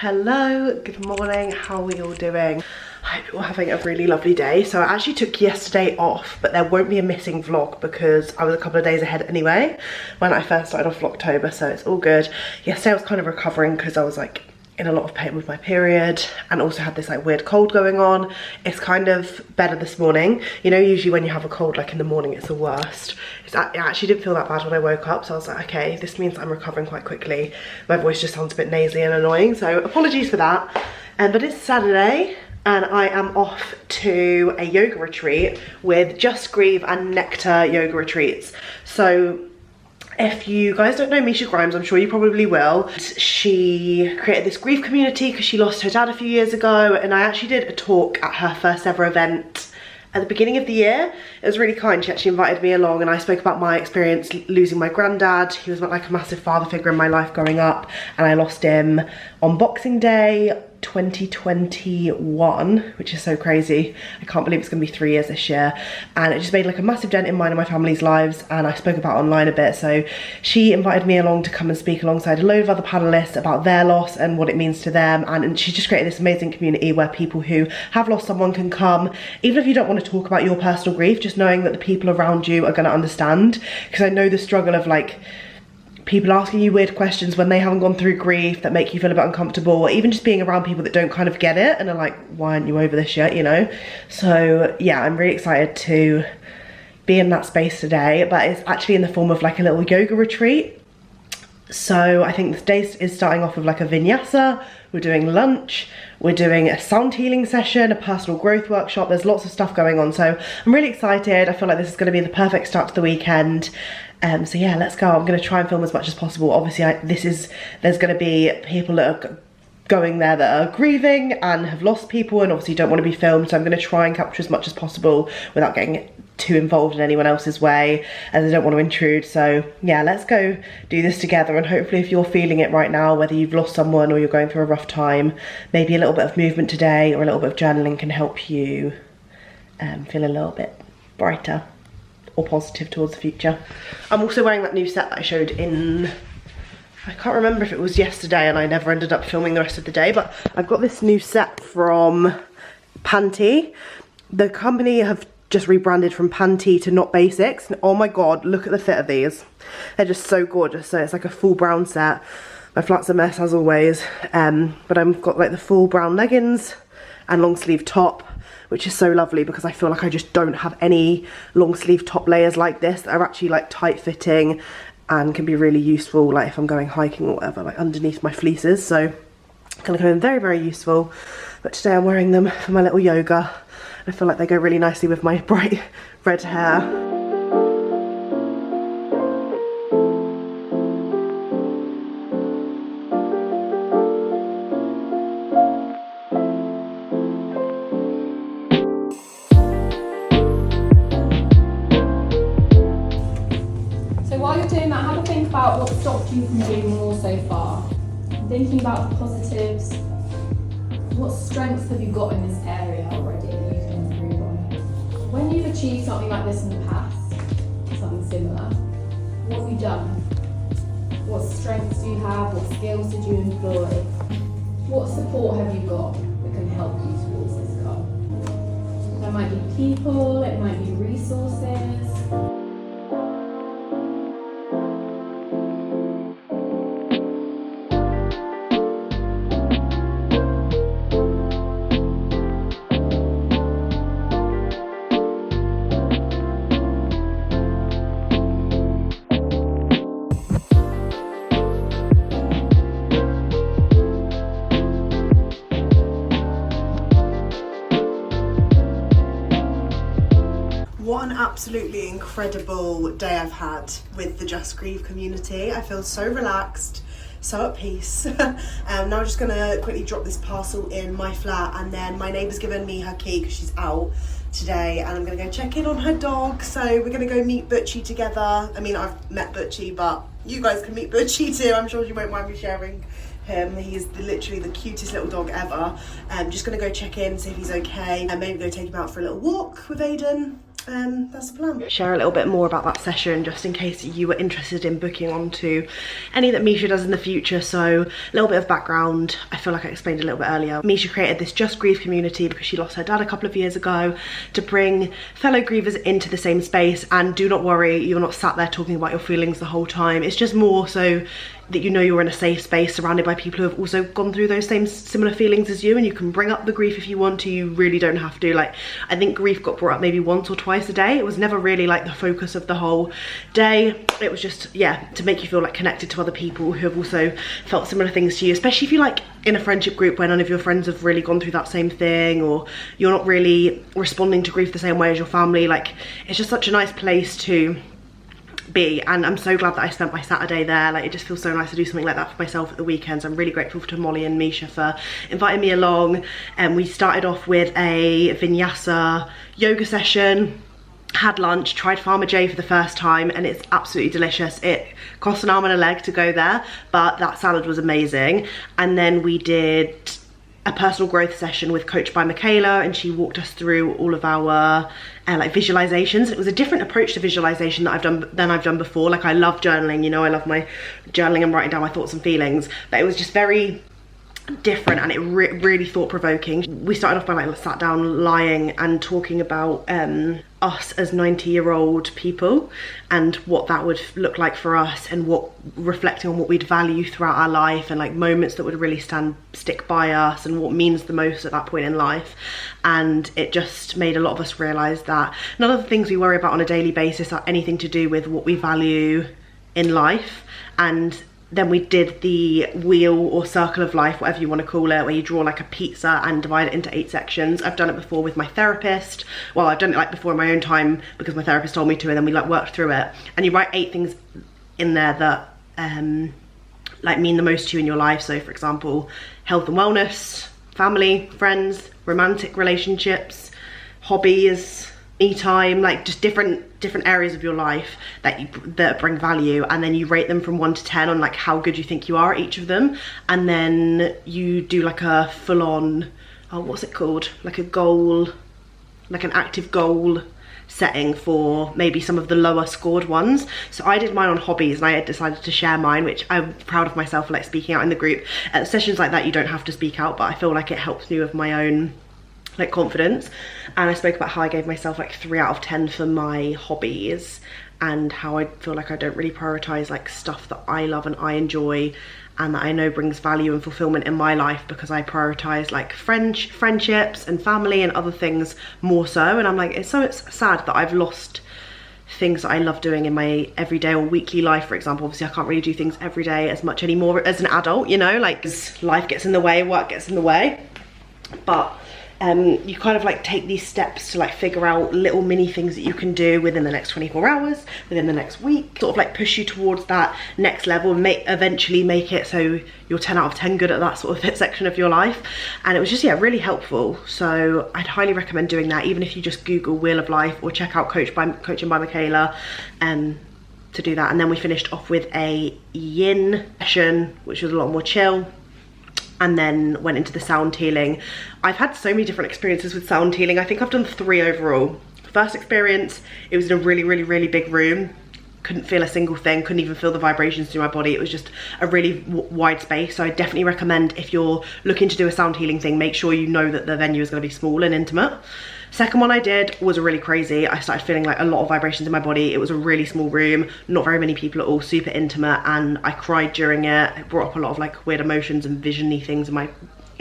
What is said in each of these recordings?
Hello, good morning, how are we all doing? I hope you're all having a really lovely day. So I actually took yesterday off, but there won't be a missing vlog because I was a couple of days ahead anyway when I first started off VLOGTOBER, so it's all good. Yesterday I was kind of recovering because I was like in a lot of pain with my period and also had this like weird cold going on. It's kind of better this morning. You know, usually when you have a cold like in the morning it's the worst. It actually didn't feel that bad when I woke up, so I was like, okay, this means I'm recovering quite quickly. My voice just sounds a bit nasally and annoying, so apologies for that. But it's Saturday and I am off to a yoga retreat with Just Grieve and Nectar Yoga Retreats. So if you guys don't know Misha Grimes, I'm sure you probably will. She created this grief community because she lost her dad a few years ago, and I actually did a talk at her first ever event at the beginning of the year. It was really kind. She actually invited me along and I spoke about my experience losing my granddad. He was like a massive father figure in my life growing up, and I lost him on Boxing Day 2021, which is so crazy. I can't believe it's gonna be 3 years this year, and it just made like a massive dent in mine and my family's lives, and I spoke about it online a bit. So she invited me along to come and speak alongside a load of other panelists about their loss and what it means to them, and she just created this amazing community where people who have lost someone can come, even if you don't want to talk about your personal grief, just knowing that the people around you are going to understand. Because I know the struggle of like people asking you weird questions when they haven't gone through grief that make you feel a bit uncomfortable, or even just being around people that don't kind of get it and are like, why aren't you over this yet, you know? So yeah, I'm really excited to be in that space today, but it's actually in the form of like a little yoga retreat. So I think this day is starting off with like a vinyasa, we're doing lunch, we're doing a sound healing session, a personal growth workshop. There's lots of stuff going on, so I'm really excited. I feel like this is going to be the perfect start to the weekend. So yeah, let's go. I'm going to try and film as much as possible. Obviously there's going to be people that are going there that are grieving and have lost people and obviously don't want to be filmed, so I'm going to try and capture as much as possible without getting too involved in anyone else's way, as I don't want to intrude. So yeah, let's go do this together, and hopefully if you're feeling it right now, whether you've lost someone or you're going through a rough time, maybe a little bit of movement today or a little bit of journaling can help you feel a little bit brighter or positive towards the future. I'm also wearing that new set that I showed in, I can't remember if it was yesterday, and I never ended up filming the rest of the day, but I've got this new set from Panty. The company have just rebranded from Panty to Not Basics, and oh my god, look at the fit of these. They're just so gorgeous. So it's like a full brown set. My flat's a mess as always, but I've got like the full brown leggings and long sleeve top, which is so lovely because I feel like I just don't have any long sleeve top layers like this that are actually like tight fitting and can be really useful like if I'm going hiking or whatever, like underneath my fleeces. So gonna come in very, very useful. But today I'm wearing them for my little yoga. I feel like they go really nicely with my bright red hair. What stopped you from doing more so far? Thinking about the positives, what strengths have you got in this area already that you can improve on? When you've achieved something like this in the past, something similar, what have you done? What strengths do you have? What skills did you employ? What support have you got that can help you towards this goal? That might be people, it might be resources. What an absolutely incredible day I've had with the Just Grieve community. I feel so relaxed, so at peace. Now I'm just gonna quickly drop this parcel in my flat, and then my neighbour's given me her key because she's out today, and I'm gonna go check in on her dog. So we're gonna go meet Butchie together. I mean, I've met Butchie, but you guys can meet Butchie too. I'm sure you won't mind me sharing him. He's literally the cutest little dog ever. Just gonna go check in, see if he's okay, and maybe go take him out for a little walk with Aiden. that's the plan. Share a little bit more about that session just in case you were interested in booking onto any that Misha does in the future. So a little bit of background, I feel like I explained a little bit earlier. Misha created this Just Grief community because she lost her dad a couple of years ago, to bring fellow grievers into the same space. And do not worry, you're not sat there talking about your feelings the whole time. It's just more so that you know you're in a safe space surrounded by people who have also gone through those same similar feelings as you, and you can bring up the grief if you want to. You really don't have to. Like, I think grief got brought up maybe once or twice a day. It was never really like the focus of the whole day. It was just, yeah, to make you feel like connected to other people who have also felt similar things to you, especially if you're like in a friendship group where none of your friends have really gone through that same thing, or you're not really responding to grief the same way as your family. Like, it's just such a nice place to be, and I'm so glad that I spent my Saturday there. Like, it just feels so nice to do something like that for myself at the weekends. I'm really grateful to Molly and Misha for inviting me along, and we started off with a vinyasa yoga session, had lunch, tried Farmer J for the first time, and it's absolutely delicious. It costs an arm and a leg to go there, but that salad was amazing. And then we did a personal growth session with Coach by Michaela, and she walked us through all of our like visualizations. It was a different approach to visualization that I've done before. Like, I love journaling, you know, I love my journaling and writing down my thoughts and feelings, but it was just very different, and it really thought-provoking. We started off by like sat down lying and talking about us as 90-year-old people and what that would look like for us, and what reflecting on what we'd value throughout our life, and like moments that would really stick by us, and what means the most at that point in life. And it just made a lot of us realize that none of the things we worry about on a daily basis are anything to do with what we value in life. And then we did the wheel or circle of life, whatever you want to call it, where you draw like a pizza and divide it into 8 sections. I've done it before with my therapist. Well, I've done it like before in my own time because my therapist told me to, and then we like worked through it. And you write 8 things in there that like mean the most to you in your life. So for example, health and wellness, family, friends, romantic relationships, hobbies, me time, like just different areas of your life that bring value. And then you rate them from 1 to 10 on like how good you think you are at each of them. And then you do like a full-on, oh, what's it called, like a goal, like an active goal setting for maybe some of the lower scored ones. So I did mine on hobbies, and I decided to share mine, which I'm proud of myself for like speaking out in the group. At sessions like that you don't have to speak out, but I feel like it helps me with my own like confidence. And I spoke about how I gave myself like 3 out of 10 for my hobbies, and how I feel like I don't really prioritize like stuff that I love and I enjoy and that I know brings value and fulfillment in my life, because I prioritize like friendships and family and other things more so. And I'm like, it's sad that I've lost things that I love doing in my everyday or weekly life. For example, obviously I can't really do things every day as much anymore as an adult, you know, like life gets in the way, work gets in the way. But you kind of like take these steps to like figure out little mini things that you can do within the next 24 hours, within the next week, sort of like push you towards that next level, and eventually make it so you're 10 out of 10 good at that sort of section of your life. And it was just, yeah, really helpful. So I'd highly recommend doing that, even if you just Google Wheel of Life or check out Coaching by Michaela to do that. And then we finished off with a yin session, which was a lot more chill, and then went into the sound healing. I've had so many different experiences with sound healing. I think I've done 3 overall. First experience, it was in a really big room. Couldn't feel a single thing, couldn't even feel the vibrations through my body. It was just a really wide space. So I definitely recommend, if you're looking to do a sound healing thing, make sure you know that the venue is going to be small and intimate. Second one I did was really crazy. I started feeling like a lot of vibrations in my body. It was a really small room, not very many people at all, super intimate, and I cried during it. It brought up a lot of like weird emotions and vision-y things in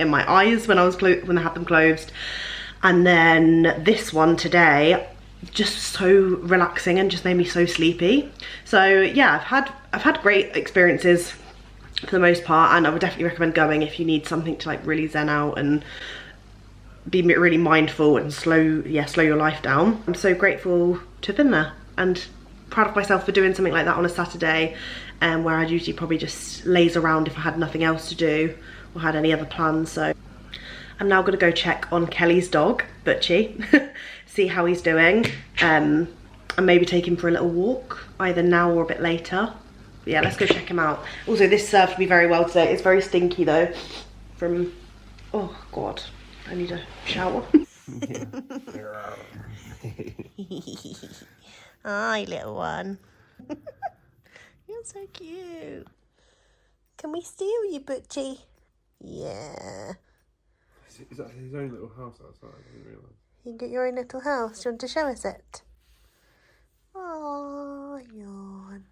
my eyes when I had them closed. And then this one today, just so relaxing and just made me so sleepy. So yeah, I've had great experiences for the most part, and I would definitely recommend going if you need something to like really zen out and be really mindful and slow your life down. I'm so grateful to have been there, and proud of myself for doing something like that on a Saturday, where I'd usually probably just laze around if I had nothing else to do or had any other plans. So I'm now gonna go check on Kelly's dog, Butchie, see how he's doing, and maybe take him for a little walk, either now or a bit later. But yeah, let's go check him out. Also, this served me very well today. It's very stinky though, from, oh God, I need a shower. Hi, little one. You're so cute. Can we steal you, Butchie? Yeah. Is that his own little house outside? I didn't realise. You got your own little house. Do you want to show us it? Oh, yawn.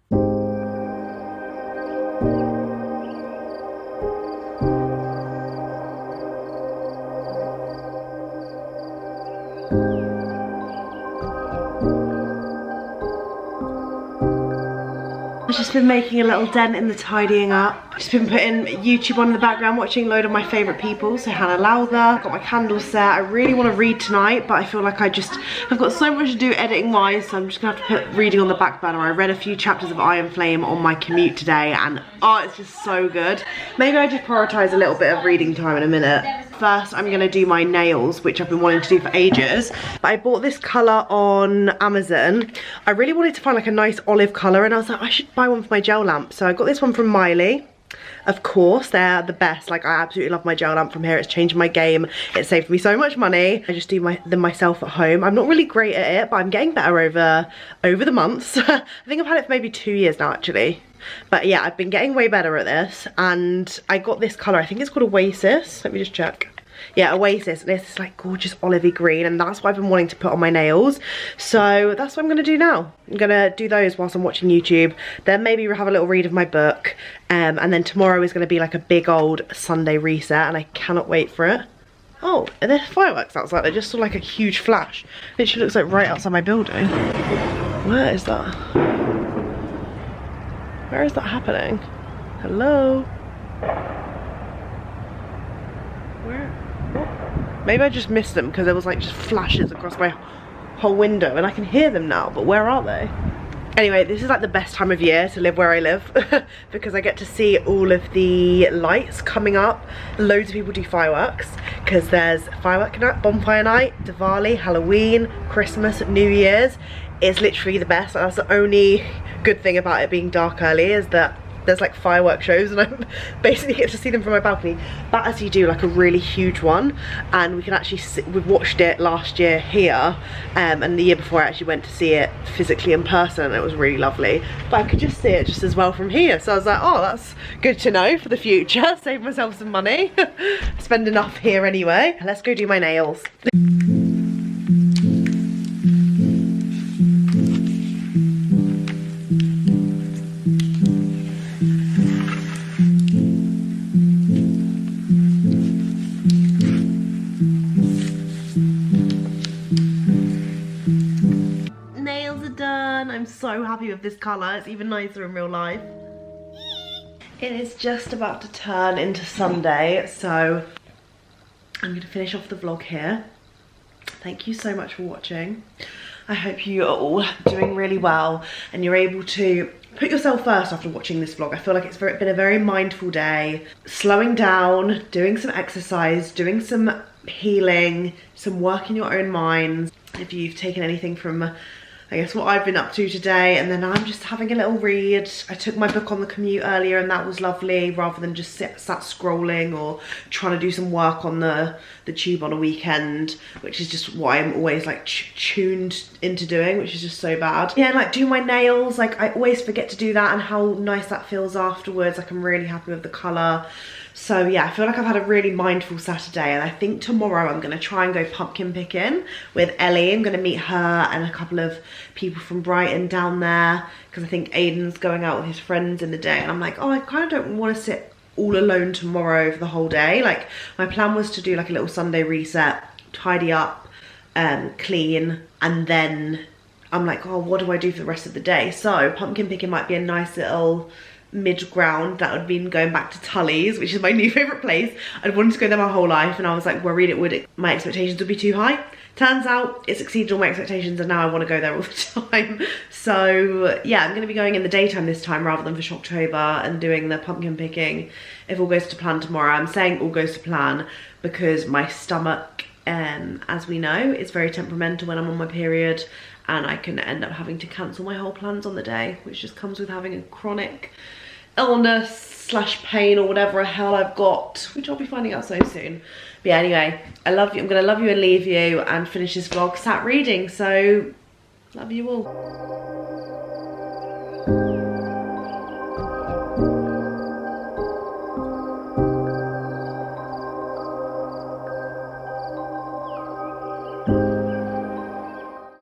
I've just been making a little dent in the tidying up. Just been putting YouTube on in the background, watching a load of my favourite people. So Hannah Lowther, got my candles set. I really want to read tonight, but I feel like I've got so much to do editing wise, so I'm just gonna have to put reading on the back burner. I read a few chapters of Iron Flame on my commute today, and oh, it's just so good. Maybe I just prioritise a little bit of reading time in a minute. First, I'm gonna do my nails, which I've been wanting to do for ages. But I bought this colour on Amazon. I really wanted to find like a nice olive colour, and I was like, I should buy one for my gel lamp. So I got this one from Miley. Of course, they're the best. Like, I absolutely love my gel lamp from here. It's changed my game. It saved me so much money. I just do them myself at home. I'm not really great at it, but I'm getting better over the months. I think I've had it for maybe 2 years now, actually. But yeah, I've been getting way better at this. And I got this colour. I think it's called Oasis. Let me just check. Yeah, Oasis, and it's this like gorgeous olivey green, and that's what I've been wanting to put on my nails. So that's what I'm gonna do now. I'm gonna do those whilst I'm watching YouTube, then maybe have a little read of my book, and then tomorrow is gonna be like a big old Sunday reset, and I cannot wait for it. Oh, and there's fireworks outside. I just saw like a huge flash. Literally looks like right outside my building. Where is that? Where is that happening? Hello? Where? What? Maybe I just missed them because there was like just flashes across my whole window, and I can hear them now, but where are they? Anyway, this is like the best time of year to live where I live because I get to see all of the lights coming up. Loads of people do fireworks because there's firework night, bonfire night, Diwali, Halloween, Christmas, New Year's. It's literally the best. That's the only good thing about it being dark early, is that there's like firework shows, and I basically get to see them from my balcony. But as you do like a really huge one, and we can actually we've watched it last year here, and the year before I actually went to see it physically in person, and it was really lovely. But I could just see it just as well from here, so I was like, oh, that's good to know for the future. Save myself some money. Spend enough here anyway. Let's go do my nails. I'm so happy with this colour. It's even nicer in real life. It is just about to turn into Sunday, so I'm going to finish off the vlog here. Thank you so much for watching. I hope you are all doing really well and you're able to put yourself first after watching this vlog. I feel like it's been a very mindful day. Slowing down, doing some exercise, doing some healing, some work in your own minds. If you've taken anything from I guess what I've been up to today, and then I'm just having a little read. I took my book on the commute earlier, and that was lovely, rather than just sat scrolling or trying to do some work on the tube on a weekend, which is just what I'm always like tuned into doing, which is just so bad. Yeah, and like do my nails, like I always forget to do that, and how nice that feels afterwards. Like I'm really happy with the colour. So yeah, I feel like I've had a really mindful Saturday, and I think tomorrow I'm going to try and go pumpkin picking with Ellie. I'm going to meet her and a couple of people from Brighton down there, because I think Aiden's going out with his friends in the day, and I'm like, oh, I kind of don't want to sit all alone tomorrow for the whole day. Like my plan was to do like a little Sunday reset, tidy up, clean, and then I'm like, oh, what do I do for the rest of the day? So pumpkin picking might be a nice little mid-ground. That would mean going back to Tully's, which is my new favourite place. I'd wanted to go there my whole life, and I was like worried my expectations would be too high. Turns out it's exceeded all my expectations, and now I want to go there all the time. So yeah, I'm going to be going in the daytime this time rather than for Shocktober, and doing the pumpkin picking if all goes to plan tomorrow. I'm saying all goes to plan because my stomach, as we know, is very temperamental when I'm on my period, and I can end up having to cancel my whole plans on the day, which just comes with having a chronic illness slash pain or whatever the hell I've got, which I'll be finding out so soon. But yeah, anyway, I love you. I'm gonna love you and leave you and finish this vlog sat reading. So love you all.